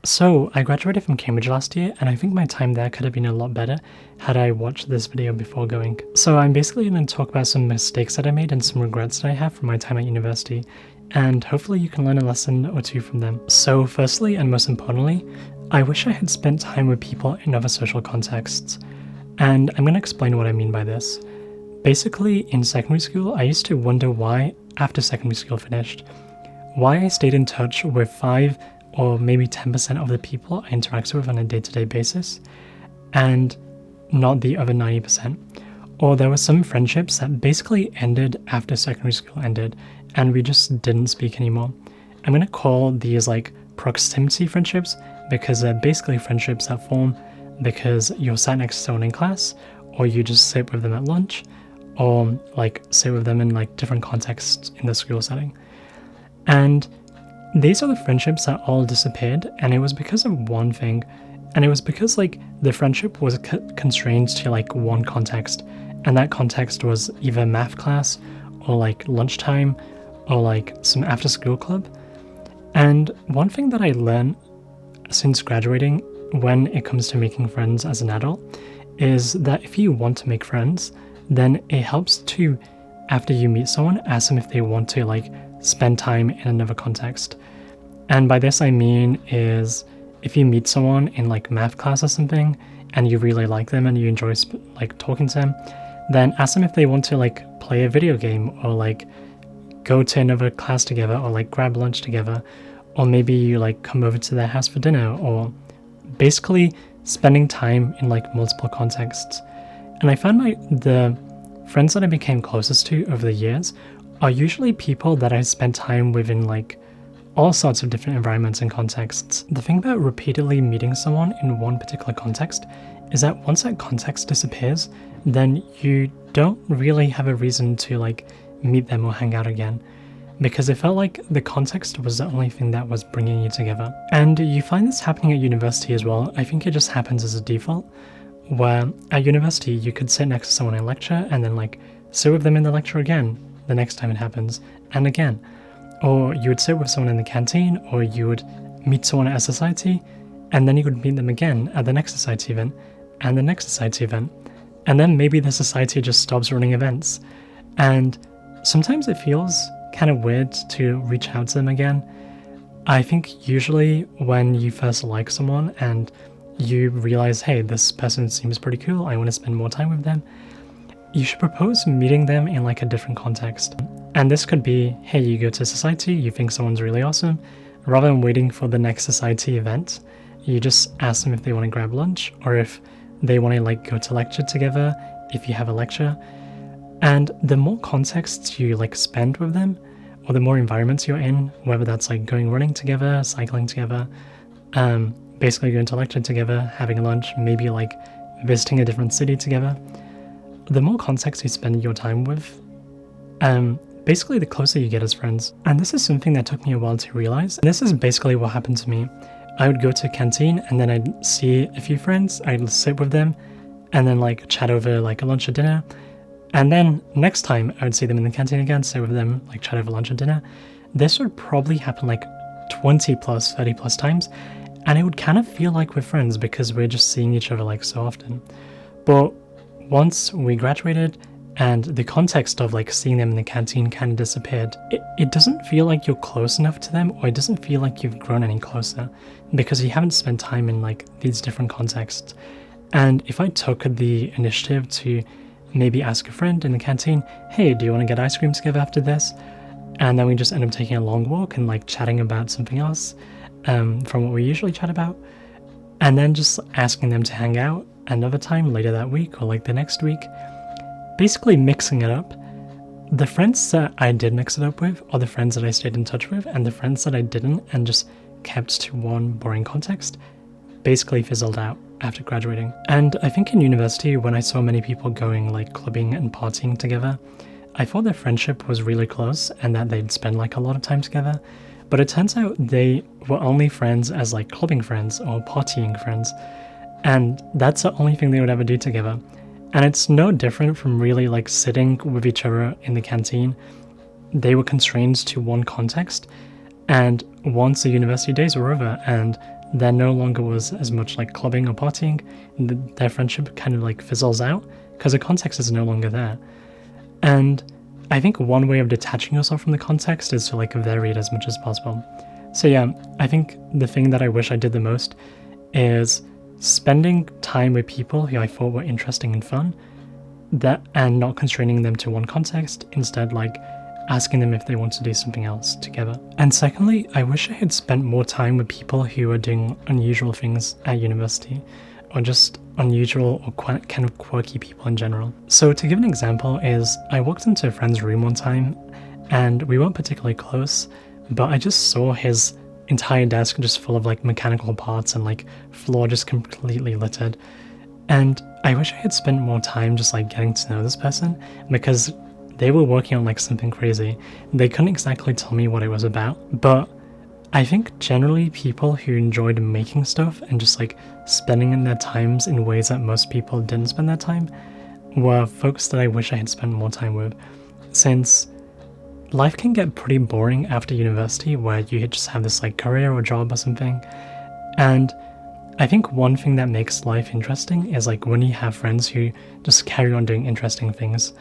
So, I graduated from Cambridge last year, and I think my time there could have been a lot better had I watched this video before going. So, I'm basically going to talk about some mistakes that I made and some regrets that I have from my time at university, and hopefully you can learn a lesson or two from them. So, firstly, and most importantly, I wish I had spent time with people in other social contexts, and I'm going to explain what I mean by this. Basically, in secondary school, I used to wonder why, after secondary school finished, why I stayed in touch with 5 or maybe 10% of the people I interact with on a day-to-day basis, and not the other 90%. Or there were some friendships that basically ended after secondary school ended, and we just didn't speak anymore. I'm going to call these like proximity friendships, because they're basically friendships that form because you're sat next to someone in class, or you just sit with them at lunch, or like sit with them in like different contexts in the school setting. And these are the friendships that all disappeared, and it was because of one thing, and it was because like the friendship was constrained to like one context, and that context was either math class or like lunchtime or like some after school club. And one thing that I learned since graduating when it comes to making friends as an adult is that if you want to make friends, then it helps to, after you meet someone, ask them if they want to like spend time in another context. And by this I mean is if you meet someone in like math class or something and you really like them and you enjoy like talking to them, then ask them if they want to like play a video game or like go to another class together or like grab lunch together, or maybe you like come over to their house for dinner, or basically spending time in like multiple contexts. And I found the friends that I became closest to over the years are usually people that I spent time with in like all sorts of different environments and contexts. The thing about repeatedly meeting someone in one particular context is that once that context disappears, then you don't really have a reason to like meet them or hang out again, because it felt like the context was the only thing that was bringing you together. And you find this happening at university as well. I think it just happens as a default, where at university you could sit next to someone in lecture and then like sit with them in the lecture again the next time it happens, and again. Or you would sit with someone in the canteen, or you would meet someone at a society, and then you would meet them again at the next society event, and the next society event. And then maybe the society just stops running events. And sometimes it feels kind of weird to reach out to them again. I think usually when you first like someone and you realize, hey, this person seems pretty cool, I want to spend more time with them, you should propose meeting them in like a different context. And this could be, hey, you go to society, you think someone's really awesome, rather than waiting for the next society event, you just ask them if they want to grab lunch, or if they want to like go to lecture together, if you have a lecture. And the more contexts you like spend with them, or the more environments you're in, whether that's like going running together, cycling together, basically going to lecture together, having lunch, maybe like visiting a different city together, the more context you spend your time with, basically the closer you get as friends. And this is something that took me a while to realize. This is basically what happened to me. I would go to a canteen and then I'd see a few friends, I'd sit with them, and then like chat over like a lunch or dinner. And then next time I would see them in the canteen again, sit with them, like chat over lunch or dinner. This would probably happen like 20 plus, 30 plus times. And it would kind of feel like we're friends because we're just seeing each other like so often. But once we graduated and the context of like seeing them in the canteen kind of disappeared, it doesn't feel like you're close enough to them, or it doesn't feel like you've grown any closer because you haven't spent time in like these different contexts. And if I took the initiative to maybe ask a friend in the canteen, hey, do you want to get ice cream together after this? And then we just end up taking a long walk and like chatting about something else from what we usually chat about, and then just asking them to hang out another time later that week or like the next week, basically mixing it up. The friends that I did mix it up with are the friends that I stayed in touch with, and the friends that I didn't and just kept to one boring context basically fizzled out after graduating. And I think in university, when I saw many people going like clubbing and partying together, I thought their friendship was really close and that they'd spend like a lot of time together. But it turns out they were only friends as like clubbing friends or partying friends. And that's the only thing they would ever do together. And it's no different from really like sitting with each other in the canteen. They were constrained to one context. And once the university days were over and there no longer was as much like clubbing or partying. Their friendship kind of like fizzles out because the context is no longer there. And I think one way of detaching yourself from the context is to like vary it as much as possible. So yeah, I think the thing that I wish I did the most is spending time with people who I thought were interesting and fun, and not constraining them to one context, instead like asking them if they want to do something else together. And secondly, I wish I had spent more time with people who were doing unusual things at university, or just unusual or kind of quirky people in general. So to give an example is, I walked into a friend's room one time, and we weren't particularly close, but I just saw his entire desk just full of like mechanical parts and like floor just completely littered. And I wish I had spent more time just like getting to know this person, because they were working on like something crazy. They couldn't exactly tell me what it was about, but I think generally people who enjoyed making stuff and just like spending in their times in ways that most people didn't spend their time were folks that I wish I had spent more time with, since life can get pretty boring after university where you just have this like career or job or something. And I think one thing that makes life interesting is like when you have friends who just carry on doing interesting things.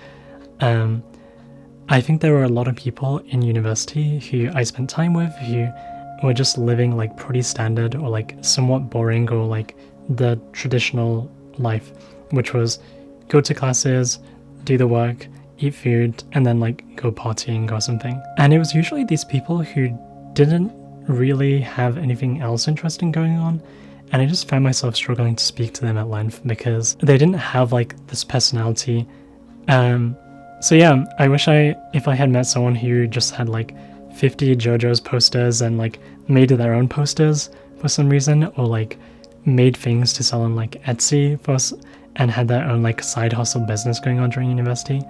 I think there were a lot of people in university who I spent time with who were just living like pretty standard or like somewhat boring or like the traditional life, which was go to classes, do the work, eat food, and then like go partying or something. And it was usually these people who didn't really have anything else interesting going on, and I just found myself struggling to speak to them at length because they didn't have like this personality. So yeah, I wish if I had met someone who just had like 50 JoJo's posters and like made their own posters for some reason, or like made things to sell on like Etsy and had their own like side hustle business going on during university,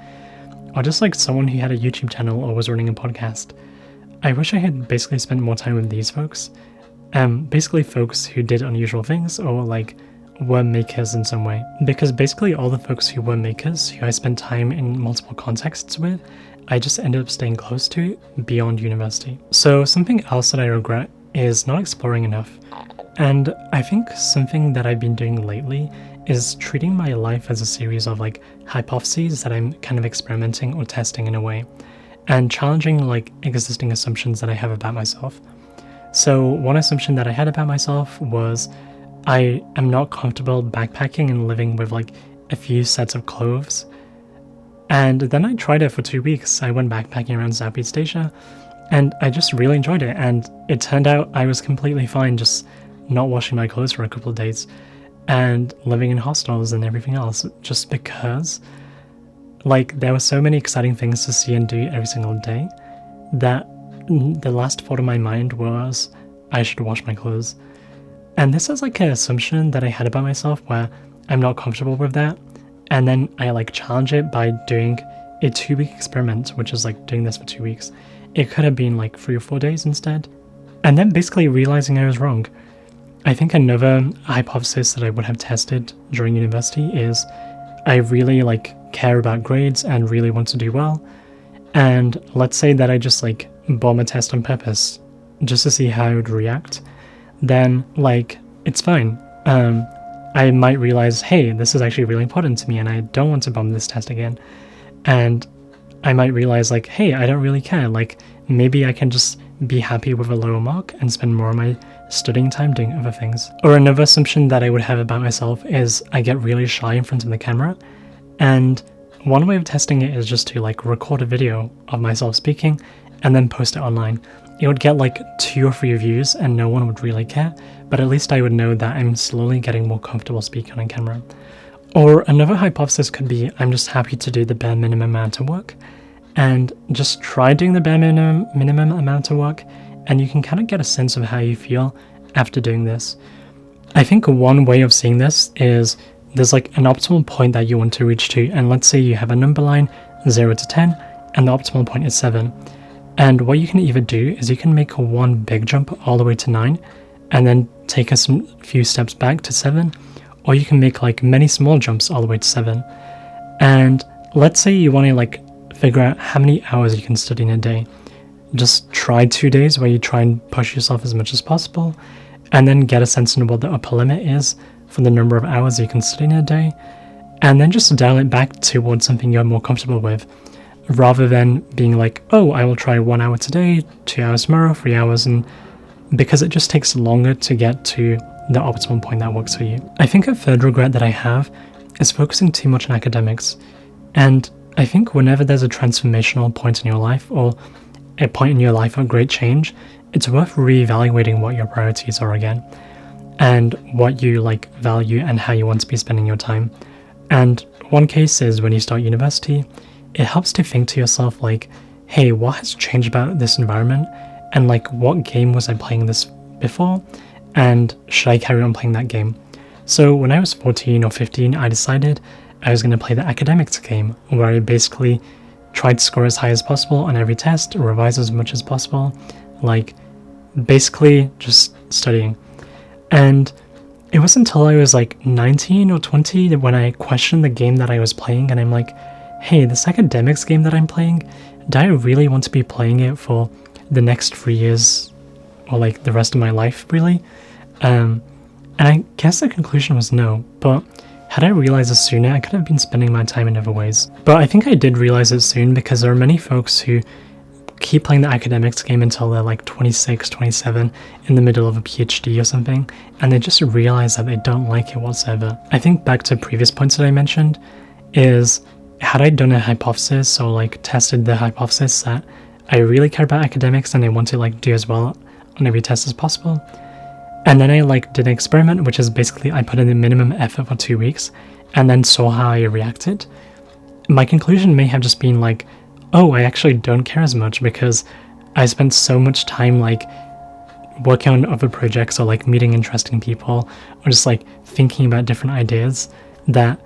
or just like someone who had a YouTube channel or was running a podcast. I wish I had basically spent more time with these folks. Basically folks who did unusual things or like were makers in some way, because basically all the folks who were makers who I spent time in multiple contexts with, I just ended up staying close to beyond university. So something else that I regret is not exploring enough. And I think something that I've been doing lately is treating my life as a series of like hypotheses that I'm kind of experimenting or testing in a way, and challenging like existing assumptions that I have about myself. So one assumption that I had about myself was I am not comfortable backpacking and living with like a few sets of clothes. And then I tried it for 2 weeks. I went backpacking around Southeast Asia, and I just really enjoyed it. And it turned out I was completely fine just not washing my clothes for a couple of days and living in hostels and everything else, just because like there were so many exciting things to see and do every single day that the last thought of my mind was I should wash my clothes. And this is like an assumption that I had about myself where I'm not comfortable with that. And then I like challenge it by doing a 2-week experiment, which is like doing this for 2 weeks. It could have been like 3 or 4 days instead. And then basically realizing I was wrong. I think another hypothesis that I would have tested during university is I really like care about grades and really want to do well. And let's say that I just like bomb a test on purpose just to see how I would react. Then like it's fine. I might realize, hey, this is actually really important to me and I don't want to bomb this test again. And I might realize like, hey, I don't really care. Like maybe I can just be happy with a lower mark and spend more of my studying time doing other things. Or another assumption that I would have about myself is I get really shy in front of the camera. And one way of testing it is just to like record a video of myself speaking and then post it online. It would get like 2 or 3 views and no one would really care, but at least I would know that I'm slowly getting more comfortable speaking on camera. Or another hypothesis could be I'm just happy to do the bare minimum amount of work, and just try doing the bare minimum amount of work, and you can kind of get a sense of how you feel after doing this. I think one way of seeing this is there's like an optimal point that you want to reach to, and let's say you have a number line 0 to 10 and the optimal point is 7. And what you can either do is you can make one big jump all the way to 9 and then take a few steps back to 7, or you can make like many small jumps all the way to 7. And let's say you want to like figure out how many hours you can study in a day. Just try 2 days where you try and push yourself as much as possible, and then get a sense of what the upper limit is for the number of hours you can study in a day, and then just dial it back towards something you're more comfortable with, rather than being like, oh, I will try 1 hour today, 2 hours tomorrow, 3 hours, and because it just takes longer to get to the optimal point that works for you. I think a third regret that I have is focusing too much on academics, and I think whenever there's a transformational point in your life, or a point in your life of great change, it's worth reevaluating what your priorities are again, and what you like value and how you want to be spending your time. And one case is when you start university, it helps to think to yourself like, hey, what has changed about this environment, and like what game was I playing this before, and should I carry on playing that game? So when I was 14 or 15, I decided I was going to play the academics game, where I basically tried to score as high as possible on every test, revise as much as possible, like basically just studying. And it wasn't until I was like 19 or 20 when I questioned the game that I was playing, and I'm like, hey, this academics game that I'm playing, do I really want to be playing it for the next 3 years or like the rest of my life, really? And I guess the conclusion was no, but had I realized this sooner, I could have been spending my time in other ways. But I think I did realize it soon, because there are many folks who keep playing the academics game until they're like 26, 27, in the middle of a PhD or something, and they just realize that they don't like it whatsoever. I think back to previous points that I mentioned, is had I done a hypothesis, or like tested the hypothesis that I really care about academics and I want to like do as well on every test as possible, and then I like did an experiment, which is basically I put in the minimum effort for 2 weeks and then saw how I reacted, my conclusion may have just been like, oh, I actually don't care as much, because I spent so much time like working on other projects, or like meeting interesting people, or just like thinking about different ideas, that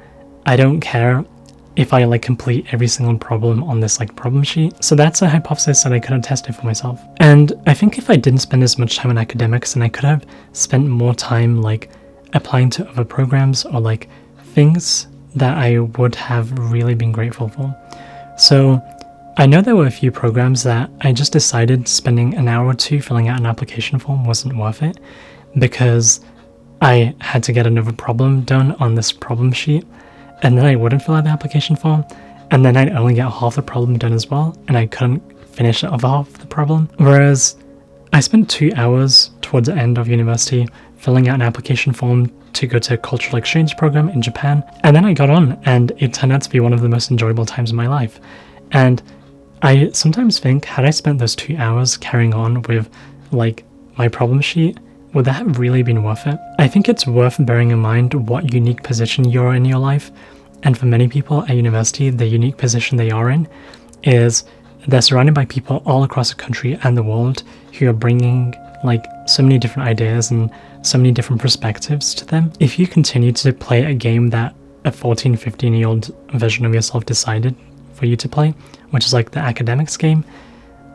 I don't care if I like complete every single problem on this like problem sheet. So that's a hypothesis that I could have tested for myself. And I think if I didn't spend as much time on academics, then I could have spent more time like applying to other programs, or like things that I would have really been grateful for. So I know there were a few programs that I just decided spending an hour or two filling out an application form wasn't worth it, because I had to get another problem done on this problem sheet, and then I wouldn't fill out the application form, and then I'd only get half the problem done as well, and I couldn't finish the other half of the problem. Whereas I spent 2 hours towards the end of university filling out an application form to go to a cultural exchange program in Japan, and then I got on, and it turned out to be one of the most enjoyable times of my life. And I sometimes think, had I spent those 2 hours carrying on with like my problem sheet, would that have really been worth it? I think it's worth bearing in mind what unique position you're in your life, and for many people at university, the unique position they are in is they're surrounded by people all across the country and the world who are bringing like so many different ideas and so many different perspectives to them. If you continue to play a game that a 14, 15-year-old version of yourself decided for you to play, which is like the academics game,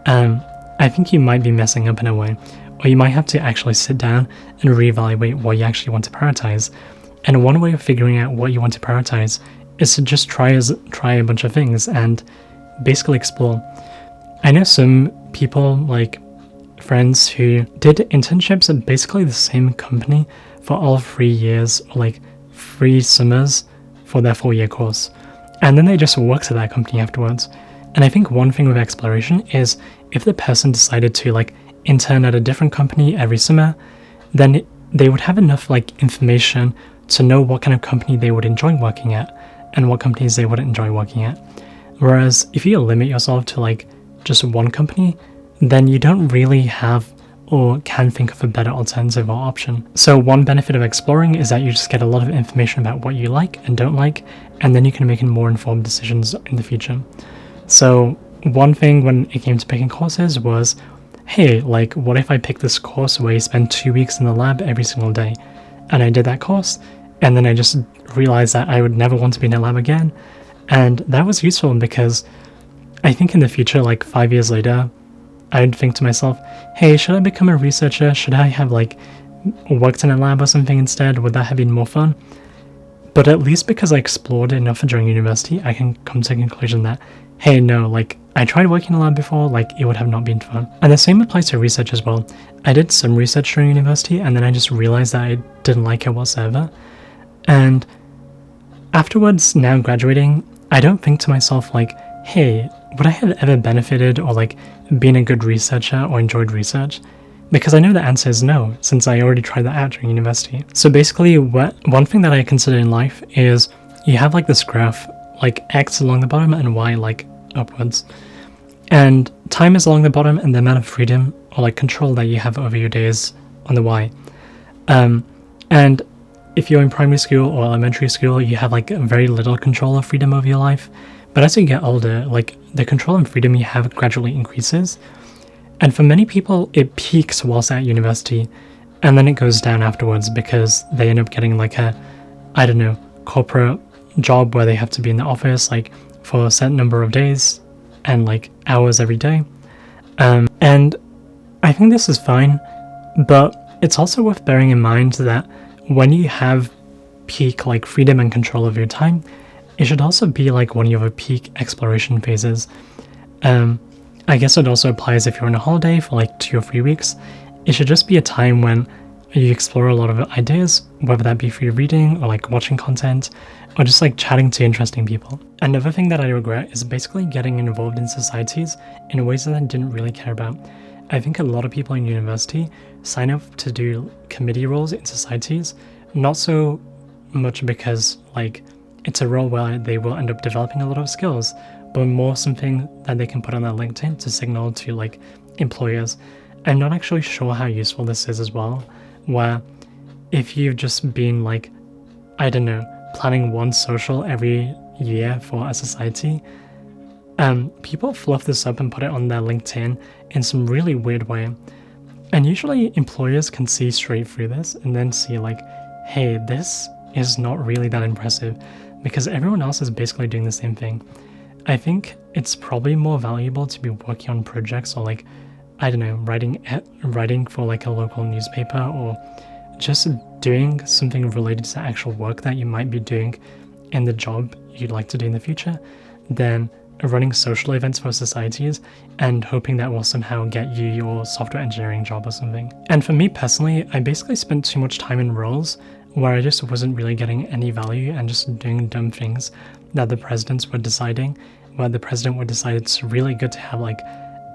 I think you might be messing up in a way, or you might have to actually sit down and reevaluate what you actually want to prioritize. And one way of figuring out what you want to prioritize is to just try a bunch of things and basically explore. I know some people, like friends, who did internships at basically the same company for all 3 years, or like 3 summers for their 4-year course, and then they just worked at that company afterwards. And I think one thing with exploration is, if the person decided to like intern at a different company every summer, then they would have enough like information to know what kind of company they would enjoy working at and what companies they wouldn't enjoy working at. Whereas if you limit yourself to like just one company, then you don't really have or can think of a better alternative or option. So one benefit of exploring is that you just get a lot of information about what you like and don't like, and then you can make more informed decisions in the future. So one thing when it came to picking courses was, hey, like what if I pick this course where you spend 2 weeks in the lab every single day? And I did that course, and then I just realized that I would never want to be in a lab again. And that was useful, because I think in the future, like 5 years later, I'd think to myself, hey, should I become a researcher? Should I have like worked in a lab or something instead? Would that have been more fun? But at least because I explored enough during university, I can come to the conclusion that, hey, no, like I tried working in a lab before, like it would have not been fun. And the same applies to research as well. I did some research during university and then I just realized that I didn't like it whatsoever. And afterwards, now graduating, I don't think to myself like, hey, would I have ever benefited or like been a good researcher or enjoyed research? Because I know the answer is no, since I already tried that out during university. So basically, one thing that I consider in life is you have like this graph, like X along the bottom and Y like upwards. And time is along the bottom and the amount of freedom or like control that you have over your days on the Y. And if you're in primary school or elementary school, you have like very little control or freedom over your life. But as you get older, like the control and freedom you have gradually increases. And for many people, it peaks whilst at university, and then it goes down afterwards because they end up getting like a, I don't know, corporate job where they have to be in the office like for a set number of days and like hours every day. And I think this is fine, but it's also worth bearing in mind that when you have peak like freedom and control of your time, it should also be like one of your peak exploration phases. I guess it also applies if you're on a holiday for like 2 or 3 weeks. It should just be a time when you explore a lot of ideas, whether that be through reading or like watching content or just like chatting to interesting people. Another thing that I regret is basically getting involved in societies in ways that I didn't really care about. I think a lot of people in university sign up to do committee roles in societies, not so much because like it's a role where they will end up developing a lot of skills, but more something that they can put on their LinkedIn to signal to like employers. I'm not actually sure how useful this is as well, where if you've just been like, I don't know, planning one social every year for a society, people fluff this up and put it on their LinkedIn in some really weird way. And usually employers can see straight through this and then see like, hey, this is not really that impressive because everyone else is basically doing the same thing. I think it's probably more valuable to be working on projects or like, I don't know, writing for like a local newspaper or just doing something related to actual work that you might be doing in the job you'd like to do in the future than running social events for societies and hoping that will somehow get you your software engineering job or something. And for me personally, I basically spent too much time in roles where I just wasn't really getting any value and just doing dumb things that the presidents were deciding, where the president would decide it's really good to have like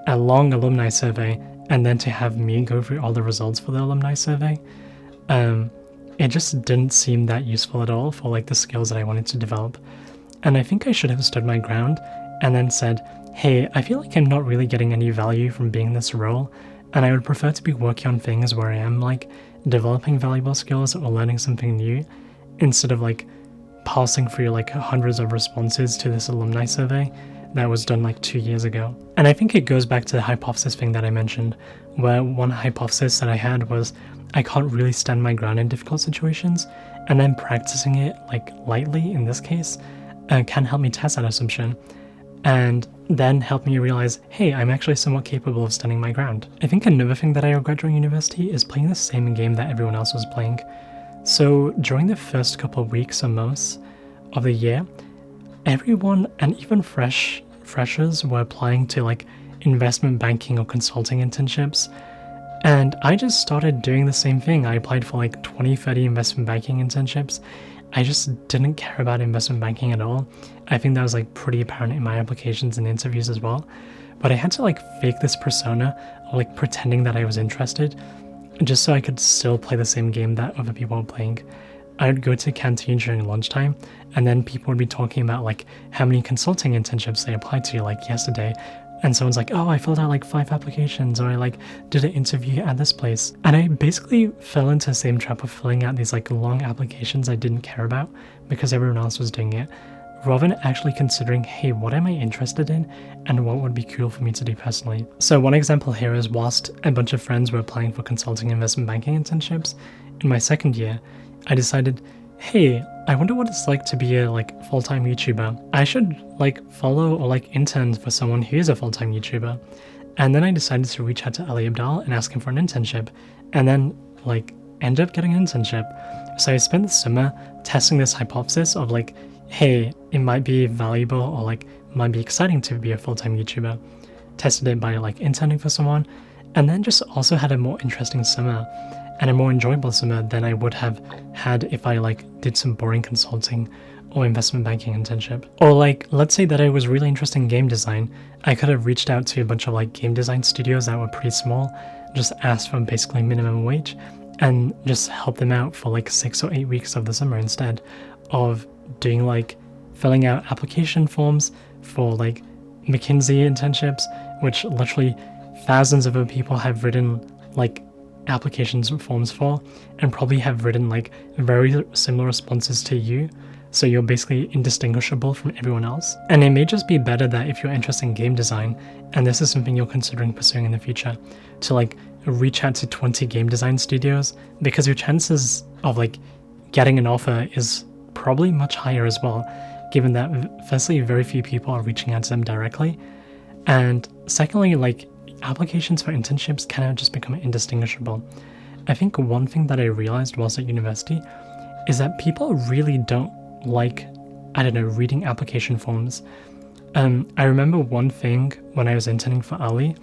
a long alumni survey and then to have me go through all the results for the alumni survey. It just didn't seem that useful at all for like the skills that I wanted to develop. And I think I should have stood my ground and then said, hey, I feel like I'm not really getting any value from being in this role, and I would prefer to be working on things where I am like developing valuable skills or learning something new instead of like passing through like hundreds of responses to this alumni survey that was done like 2 years ago. And I think it goes back to the hypothesis thing that I mentioned, where one hypothesis that I had was I can't really stand my ground in difficult situations, and then practicing it like lightly in this case can help me test that assumption and then help me realize, hey, I'm actually somewhat capable of standing my ground. I think another thing that I regret during university is playing the same game that everyone else was playing. So during the first couple of weeks or months of the year, everyone and even freshers were applying to like investment banking or consulting internships. And I just started doing the same thing. I applied for like 20-30 investment banking internships. I just didn't care about investment banking at all. I think that was like pretty apparent in my applications and interviews as well. But I had to like fake this persona of like pretending that I was interested just so I could still play the same game that other people were playing. I would go to the canteen during lunchtime and then people would be talking about like how many consulting internships they applied to like yesterday. And someone's like, oh, I filled out like 5 applications, or I like did an interview at this place. And I basically fell into the same trap of filling out these like long applications I didn't care about because everyone else was doing it, rather than actually considering, hey, what am I interested in and what would be cool for me to do personally. So one example here is whilst a bunch of friends were applying for consulting investment banking internships, in my second year, I decided, hey, I wonder what it's like to be a like full-time YouTuber. I should like follow or like intern for someone who is a full-time YouTuber. And then I decided to reach out to Ali Abdal and ask him for an internship, and then like end up getting an internship. So I spent the summer testing this hypothesis of like, hey, it might be valuable or like might be exciting to be a full-time YouTuber. Tested it by like interning for someone, and then just also had a more interesting summer and a more enjoyable summer than I would have had if I like did some boring consulting or investment banking internship. Or like, let's say that I was really interested in game design. I could have reached out to a bunch of like game design studios that were pretty small, just asked for basically minimum wage, and just help them out for like 6 or 8 weeks of the summer instead of doing like filling out application forms for like McKinsey internships, which literally thousands of other people have written like applications forms for, and probably have written like very similar responses to you. So you're basically indistinguishable from everyone else. And it may just be better that if you're interested in game design, and this is something you're considering pursuing in the future, to like reach out to 20 game design studios, because your chances of like getting an offer is probably much higher as well, given that firstly, very few people are reaching out to them directly. And secondly, like applications for internships kind of just become indistinguishable. I think one thing that I realized whilst at university is that people really don't like, I don't know, reading application forms. I remember one thing when I was interning for Ali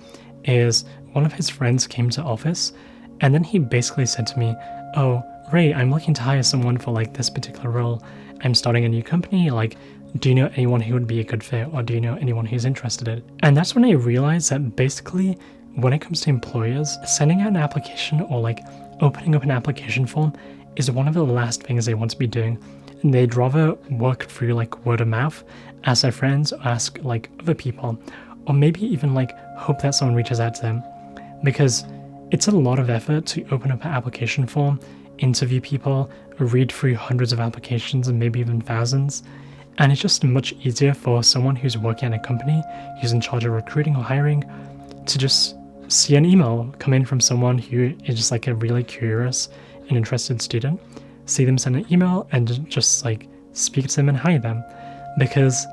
is one of his friends came to office, and then he basically said to me, "Oh, Ray, I'm looking to hire someone for like this particular role. I'm starting a new company, like, do you know anyone who would be a good fit, or do you know anyone who's interested in it?" And that's when I realized that basically when it comes to employers, sending out an application or like opening up an application form is one of the last things they want to be doing. And they'd rather work through like word of mouth, ask their friends, or ask like other people, or maybe even like hope that someone reaches out to them, because it's a lot of effort to open up an application form, interview people, read through hundreds of applications and maybe even thousands. And it's just much easier for someone who's working at a company, who's in charge of recruiting or hiring, to just see an email come in from someone who is just like a really curious and interested student, see them send an email and just like speak to them and hire them, because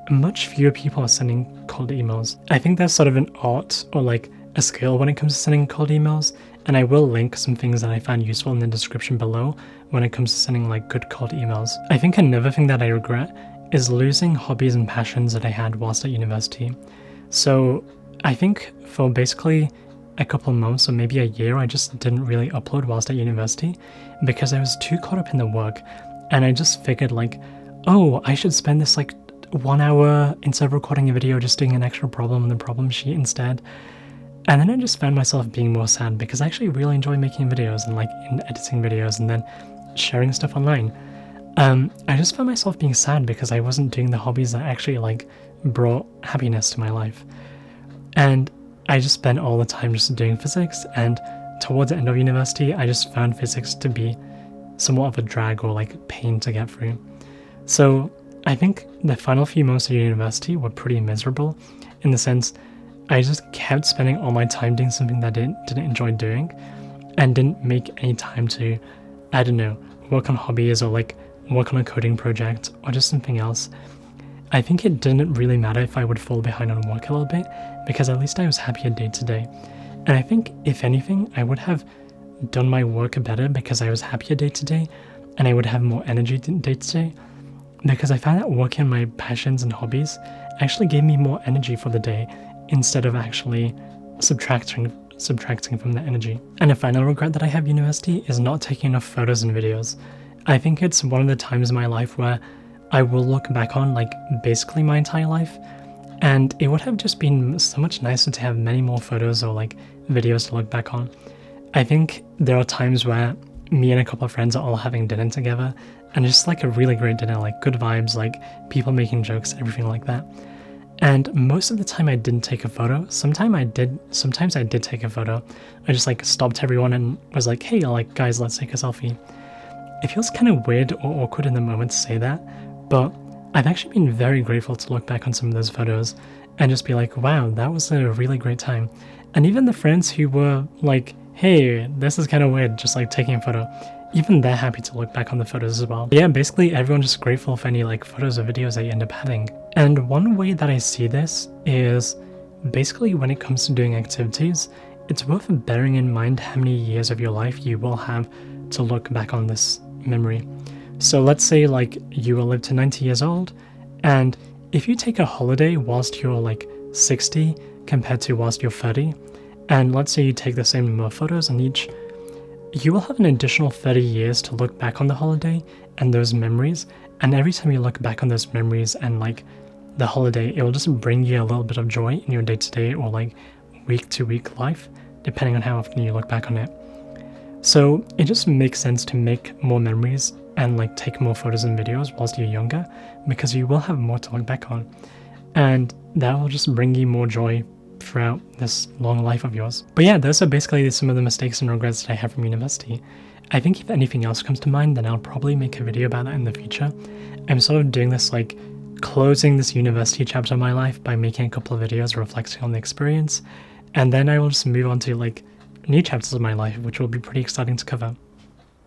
much fewer people are sending cold emails. I think there's sort of an art or like a skill when it comes to sending cold emails, and I will link some things that I found useful in the description below when it comes to sending like good cold emails. I think another thing that I regret is losing hobbies and passions that I had whilst at university. So I think for basically a couple of months or maybe a year, I just didn't really upload whilst at university because I was too caught up in the work, and I just figured like, oh, I should spend this like 1 hour instead of recording a video just doing an extra problem on the problem sheet instead. And then I just found myself being more sad because I actually really enjoy making videos and like editing videos and then sharing stuff online. I just found myself being sad because I wasn't doing the hobbies that actually like brought happiness to my life. And I just spent all the time just doing physics, and towards the end of university, I just found physics to be somewhat of a drag or like pain to get through. So I think the final few months of university were pretty miserable in the sense I just kept spending all my time doing something that I didn't enjoy doing, and didn't make any time to, I don't know, work on hobbies or like work on a coding project or just something else. I think it didn't really matter if I would fall behind on work a little bit, because at least I was happier day to day. And I think if anything, I would have done my work better because I was happier day to day, and I would have more energy day to day, because I found that working on my passions and hobbies actually gave me more energy for the day instead of actually subtracting from that energy. And a final regret that I have at university is not taking enough photos and videos. I think it's one of the times in my life where I will look back on like basically my entire life, and it would have just been so much nicer to have many more photos or like videos to look back on. I think there are times where me and a couple of friends are all having dinner together, and it's just like a really great dinner, like good vibes, like people making jokes, everything like that. And most of the time I didn't take a photo. Sometimes I did take a photo. I just like stopped everyone and was like, hey, like guys, let's take a selfie. It feels kind of weird or awkward in the moment to say that, but I've actually been very grateful to look back on some of those photos and just be like, wow, that was a really great time. And even the friends who were like, hey, this is kind of weird, just like taking a photo, even they're happy to look back on the photos as well. Yeah, basically everyone's just grateful for any like photos or videos that you end up having. And one way that I see this is basically when it comes to doing activities, it's worth bearing in mind how many years of your life you will have to look back on this memory. So let's say like you will live to 90 years old, and if you take a holiday whilst you're like 60 compared to whilst you're 30, and let's say you take the same number of photos on each, you will have an additional 30 years to look back on the holiday and those memories. And every time you look back on those memories and like the holiday, it will just bring you a little bit of joy in your day-to-day or like week-to-week life, depending on how often you look back on it. So it just makes sense to make more memories and like take more photos and videos whilst you're younger, because you will have more to look back on. And that will just bring you more joy throughout this long life of yours. But yeah, those are basically some of the mistakes and regrets that I have from university. I think if anything else comes to mind, then I'll probably make a video about that in the future. I'm sort of doing this like closing this university chapter of my life by making a couple of videos reflecting on the experience, and then I will just move on to like new chapters of my life, which will be pretty exciting to cover.